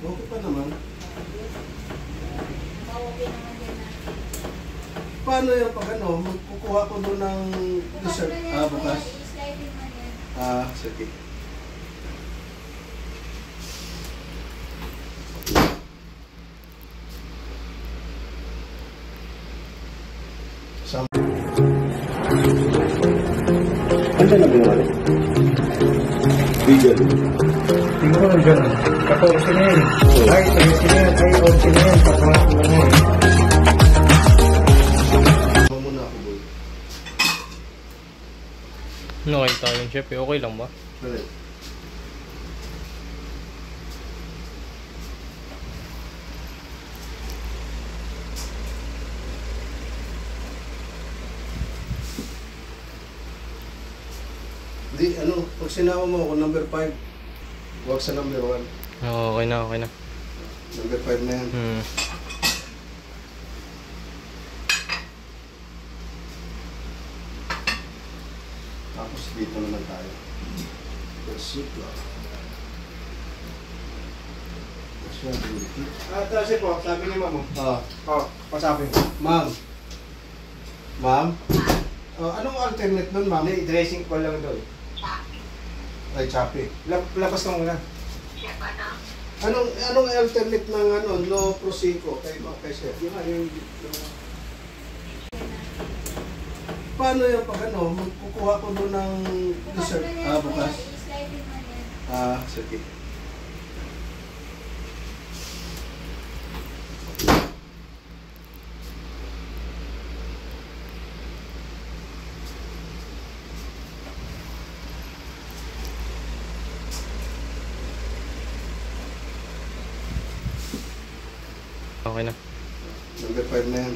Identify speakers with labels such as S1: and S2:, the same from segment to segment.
S1: Okay pa naman.
S2: Okay naman din natin.
S1: Paano yung pag ano, magkukuha ko doon ng dessert? Bukas.
S2: I-slide din man yan.
S1: Sige. Ano na ginawa niya? Vegan.
S3: Siguro dyan. 14 na yun. Ay, 13 na yun. Ay, 14 na yun. Papasok na yun.
S1: Muna ako, boy.
S4: Nakita yung chef eh. Okay lang ba?
S1: Dali. Di, ano, pag sinama mo ako, number 5. Huwag sa number 1.
S4: Okay na, okay na.
S1: Number 5 na yan. Tapos dito naman tayo. Pursuit lang.
S3: Kasi po, sabi ni Ma'am. Pasapin.
S1: Ma'am. Ma'am? Anong alternate nun, ma'am?
S3: Hindi, dressing ko lang doon.
S1: Ay, chapi.
S3: Labas ka muna.
S1: Anong alternate ng ano, no prosecco kay chef? Paano yung pag ano, magkukuha ko doon ng dessert? Bukas.
S2: I-slide din man yan.
S1: Sige.
S4: Okay na.
S1: Number 5 na yan.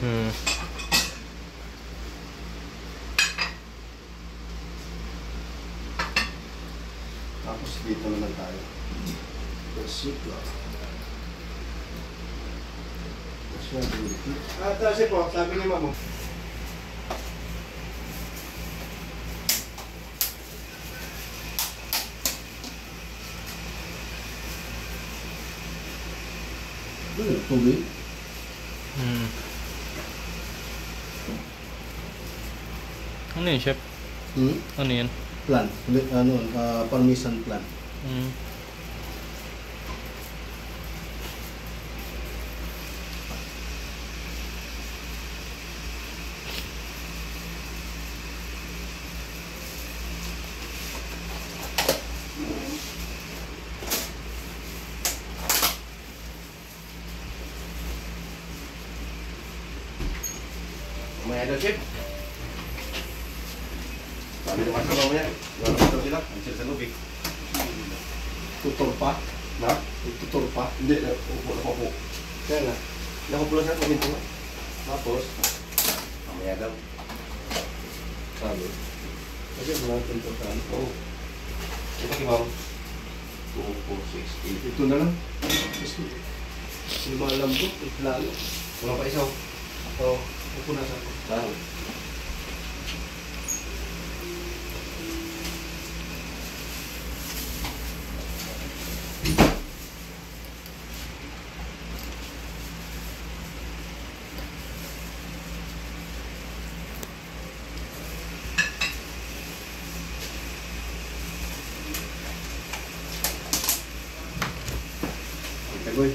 S1: Tapos dito naman tayo. Pursuit lang.
S3: Kasi po, sabi ni Ma'am.
S1: Tubig?
S4: Ano yun, chef? Ano yan?
S1: Plant. Parmesan plant.
S3: May idol chef. Sabi naman sa mga yan. Lalapit sila. Ang sila sa lubig.
S1: Tutor pa?
S3: Na?
S1: Tutor pa?
S3: Hindi. Nakupo. Kaya nga. Nakupo lang sa kuminto nga. Tapos, mamaya daw. Sabi.
S1: Kasi mga tuntutan.
S3: Oo. Ito kay Ma'am. 2, 4, 6, 8.
S1: Ito na lang. Kasi malam ko. Lalo.
S3: Wala pa isaw.
S1: Oo. Pupunasan ko.
S3: Saan?
S1: Ito, boy.